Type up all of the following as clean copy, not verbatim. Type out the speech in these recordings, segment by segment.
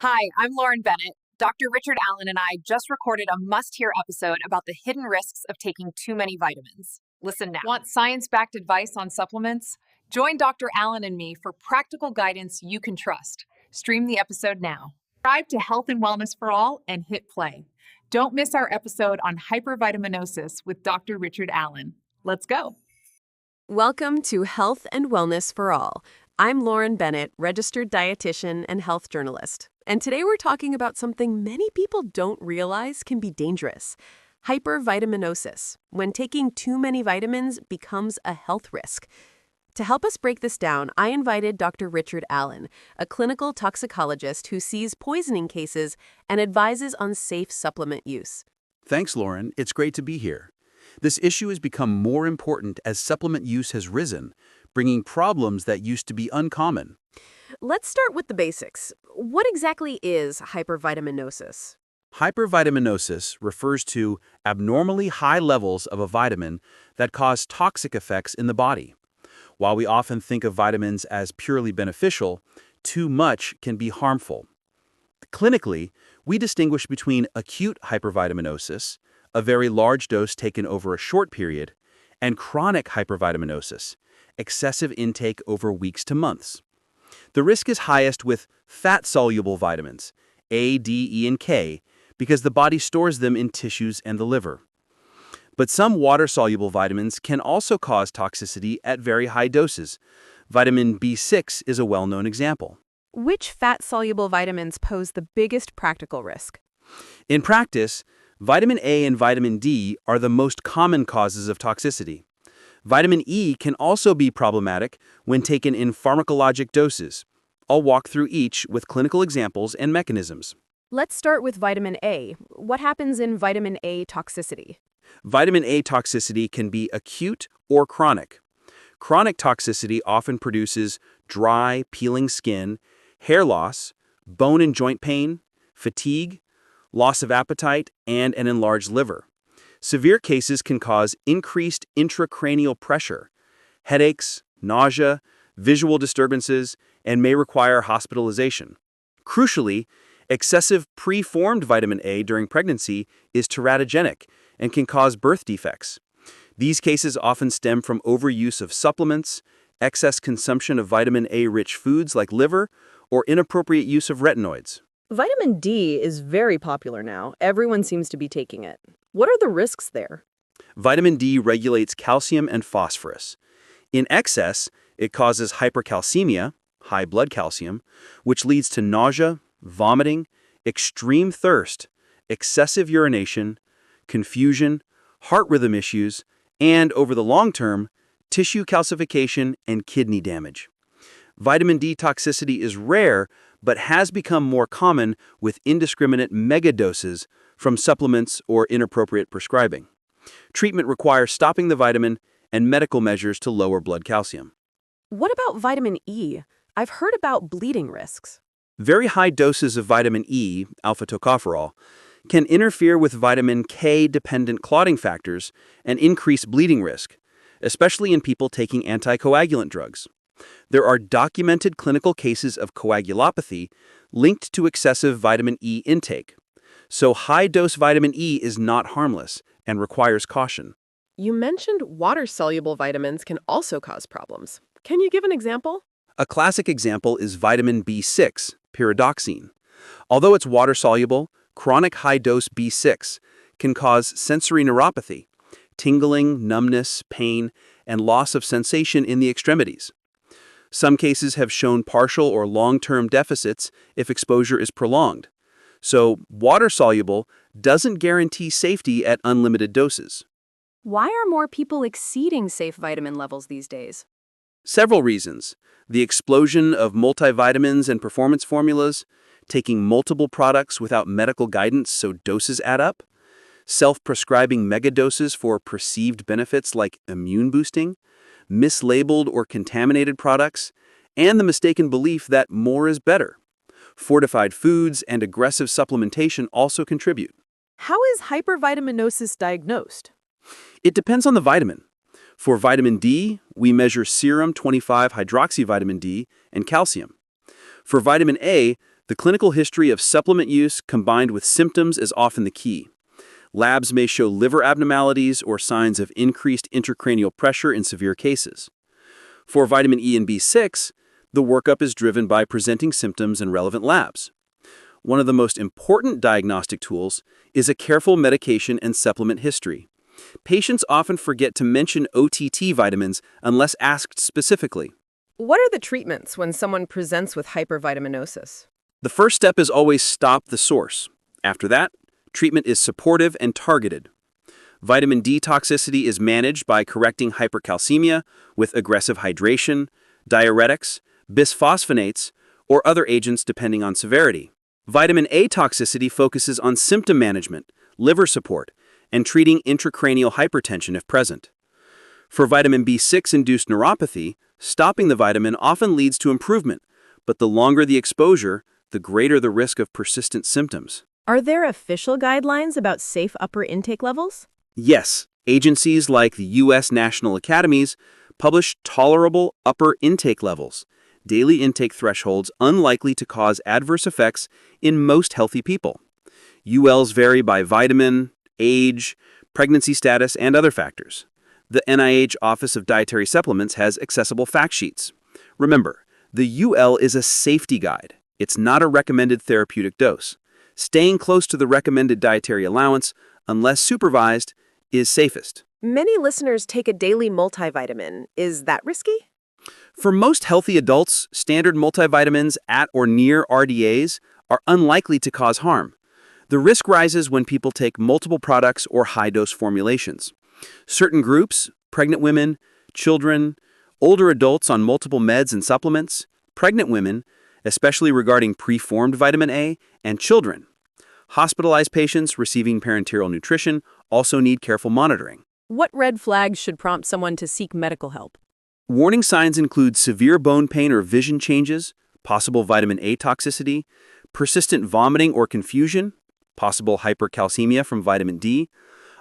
Hi, I'm Lauren Bennett. Dr. Richard Allen and I just recorded a must-hear episode about the hidden risks of taking too many vitamins. Listen now. Want science-backed advice on supplements? Join Dr. Allen and me for practical guidance you can trust. Stream the episode now. Subscribe to Health and Wellness for All and hit play. Don't miss our episode on hypervitaminosis with Dr. Richard Allen. Let's go. Welcome to Health and Wellness for All. I'm Lauren Bennett, registered dietitian and health journalist. And today we're talking about something many people don't realize can be dangerous: hypervitaminosis, when taking too many vitamins becomes a health risk. To help us break this down, I invited Dr. Richard Allen, a clinical toxicologist who sees poisoning cases and advises on safe supplement use. Thanks, Lauren. It's great to be here. This issue has become more important as supplement use has risen, bringing problems that used to be uncommon. Let's start with the basics. What exactly is hypervitaminosis? Hypervitaminosis refers to abnormally high levels of a vitamin that cause toxic effects in the body. While we often think of vitamins as purely beneficial, too much can be harmful. Clinically, we distinguish between acute hypervitaminosis, a very large dose taken over a short period, and chronic hypervitaminosis, excessive intake over weeks to months. The risk is highest with fat-soluble vitamins, A, D, E, and K, because the body stores them in tissues and the liver. But some water-soluble vitamins can also cause toxicity at very high doses. Vitamin B6 is a well-known example. Which fat-soluble vitamins pose the biggest practical risk? In practice, vitamin A and vitamin D are the most common causes of toxicity. Vitamin E can also be problematic when taken in pharmacologic doses. I'll walk through each with clinical examples and mechanisms. Let's start with vitamin A. What happens in vitamin A toxicity? Vitamin A toxicity can be acute or chronic. Chronic toxicity often produces dry, peeling skin, hair loss, bone and joint pain, fatigue, loss of appetite, and an enlarged liver. Severe cases can cause increased intracranial pressure, headaches, nausea, visual disturbances, and may require hospitalization. Crucially, excessive preformed vitamin A during pregnancy is teratogenic and can cause birth defects. These cases often stem from overuse of supplements, excess consumption of vitamin A-rich foods like liver, or inappropriate use of retinoids. Vitamin D is very popular now. Everyone seems to be taking it. What are the risks there? Vitamin D regulates calcium and phosphorus. In excess, it causes hypercalcemia, high blood calcium, which leads to nausea, vomiting, extreme thirst, excessive urination, confusion, heart rhythm issues, and, over the long term, tissue calcification and kidney damage. Vitamin D toxicity is rare, but has become more common with indiscriminate megadoses from supplements or inappropriate prescribing. Treatment requires stopping the vitamin and medical measures to lower blood calcium. What about vitamin E? I've heard about bleeding risks. Very high doses of vitamin E, alpha-tocopherol, can interfere with vitamin K-dependent clotting factors and increase bleeding risk, especially in people taking anticoagulant drugs. There are documented clinical cases of coagulopathy linked to excessive vitamin E intake. So high-dose vitamin E is not harmless and requires caution. You mentioned water-soluble vitamins can also cause problems. Can you give an example? A classic example is vitamin B6, pyridoxine. Although it's water-soluble, chronic high-dose B6 can cause sensory neuropathy, tingling, numbness, pain, and loss of sensation in the extremities. Some cases have shown partial or long-term deficits if exposure is prolonged. So, water-soluble doesn't guarantee safety at unlimited doses. Why are more people exceeding safe vitamin levels these days? Several reasons: the explosion of multivitamins and performance formulas, taking multiple products without medical guidance so doses add up, self-prescribing megadoses for perceived benefits like immune boosting, mislabeled or contaminated products, and the mistaken belief that more is better. Fortified foods and aggressive supplementation also contribute. How is hypervitaminosis diagnosed? It depends on the vitamin. For vitamin D, we measure serum 25-hydroxyvitamin D and calcium. For vitamin A, The clinical history of supplement use combined with symptoms is often the key. Labs may show liver abnormalities or signs of increased intracranial pressure in severe cases. For vitamin E and B6, the workup is driven by presenting symptoms and relevant labs. One of the most important diagnostic tools is a careful medication and supplement history. Patients often forget to mention OTT vitamins unless asked specifically. What are the treatments when someone presents with hypervitaminosis? The first step is always stop the source. After that, treatment is supportive and targeted. Vitamin D toxicity is managed by correcting hypercalcemia with aggressive hydration, diuretics, bisphosphonates, or other agents depending on severity. Vitamin A toxicity focuses on symptom management, liver support, and treating intracranial hypertension if present. For vitamin B6-induced neuropathy, stopping the vitamin often leads to improvement, but the longer the exposure, the greater the risk of persistent symptoms. Are there official guidelines about safe upper intake levels? Yes, agencies like the U.S. National Academies publish tolerable upper intake levels, daily intake thresholds unlikely to cause adverse effects in most healthy people. ULs vary by vitamin, age, pregnancy status, and other factors. The NIH Office of Dietary Supplements has accessible fact sheets. Remember, the UL is a safety guide. It's not a recommended therapeutic dose. Staying close to the recommended dietary allowance, unless supervised, is safest. Many listeners take a daily multivitamin. Is that risky? For most healthy adults, standard multivitamins at or near RDAs are unlikely to cause harm. The risk rises when people take multiple products or high-dose formulations. Certain groups, pregnant women, children, older adults on multiple meds and supplements, pregnant women, especially regarding preformed vitamin A, and children. Hospitalized patients receiving parenteral nutrition also need careful monitoring. What red flags should prompt someone to seek medical help? Warning signs include severe bone pain or vision changes, possible vitamin A toxicity, persistent vomiting or confusion, possible hypercalcemia from vitamin D,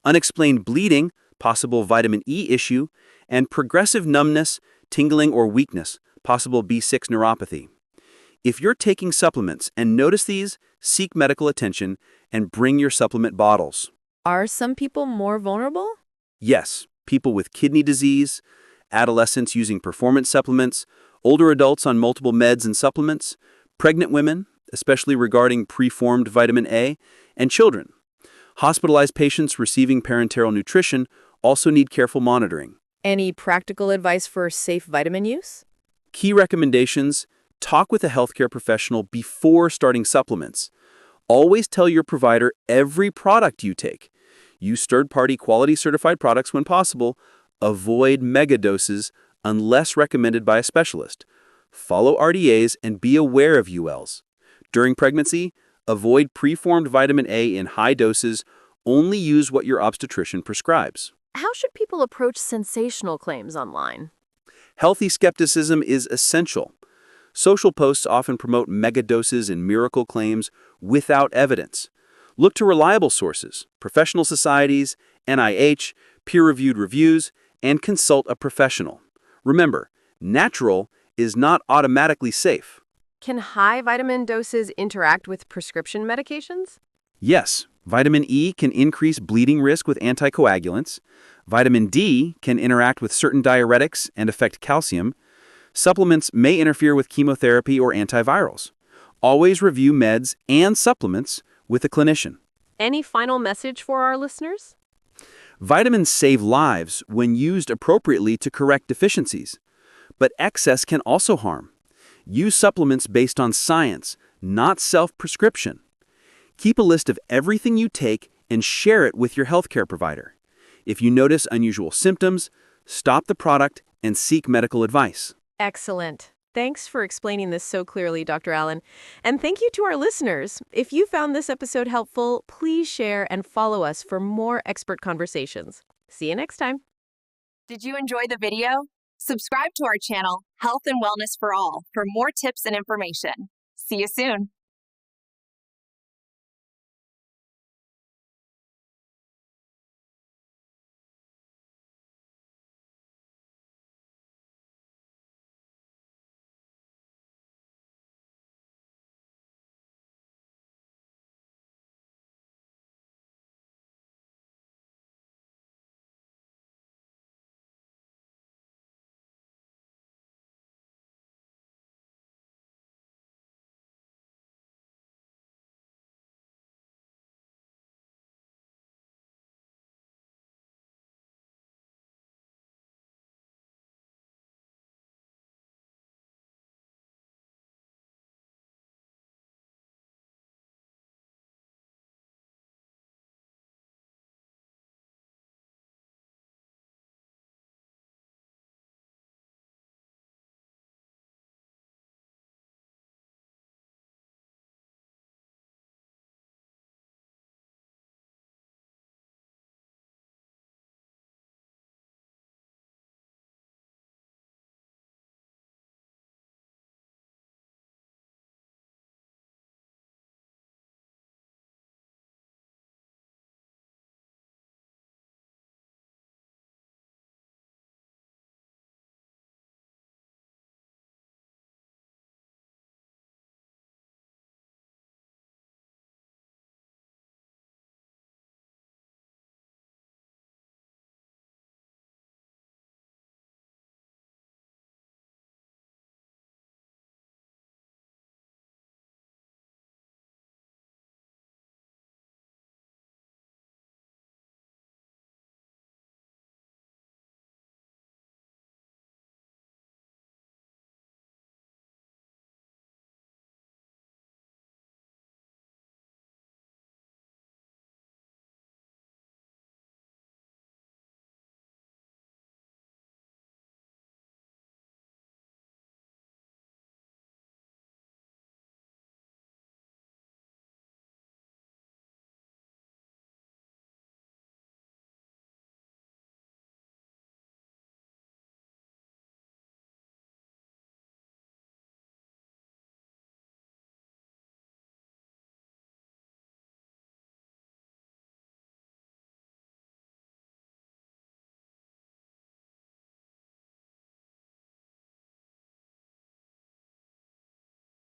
unexplained bleeding, possible vitamin E issue, and progressive numbness, tingling, or weakness, possible B6 neuropathy. If you're taking supplements and notice these, seek medical attention and bring your supplement bottles. Are some people more vulnerable? Yes, people with kidney disease, adolescents using performance supplements, older adults on multiple meds and supplements, pregnant women, especially regarding preformed vitamin A, and children. Hospitalized patients receiving parenteral nutrition also need careful monitoring. Any practical advice for safe vitamin use? Key recommendations: talk with a healthcare professional before starting supplements. Always tell your provider every product you take. Use third-party quality certified products when possible. Avoid megadoses unless recommended by a specialist. Follow RDAs and be aware of ULs. During pregnancy, avoid preformed vitamin A in high doses. Only use what your obstetrician prescribes. How should people approach sensational claims online? Healthy skepticism is essential. Social posts often promote megadoses and miracle claims without evidence. Look to reliable sources, professional societies, NIH, peer-reviewed reviews, and consult a professional. Remember, natural is not automatically safe. Can high vitamin doses interact with prescription medications? Yes, vitamin E can increase bleeding risk with anticoagulants. Vitamin D can interact with certain diuretics and affect calcium. Supplements may interfere with chemotherapy or antivirals. Always review meds and supplements with a clinician. Any final message for our listeners? Vitamins save lives when used appropriately to correct deficiencies, but excess can also harm. Use supplements based on science, not self-prescription. Keep a list of everything you take and share it with your healthcare provider. If you notice unusual symptoms, stop the product and seek medical advice. Excellent. Thanks for explaining this so clearly, Dr. Allen. And thank you to our listeners. If you found this episode helpful, please share and follow us for more expert conversations. See you next time. Did you enjoy the video? Subscribe to our channel, Health and Wellness for All, for more tips and information. See you soon.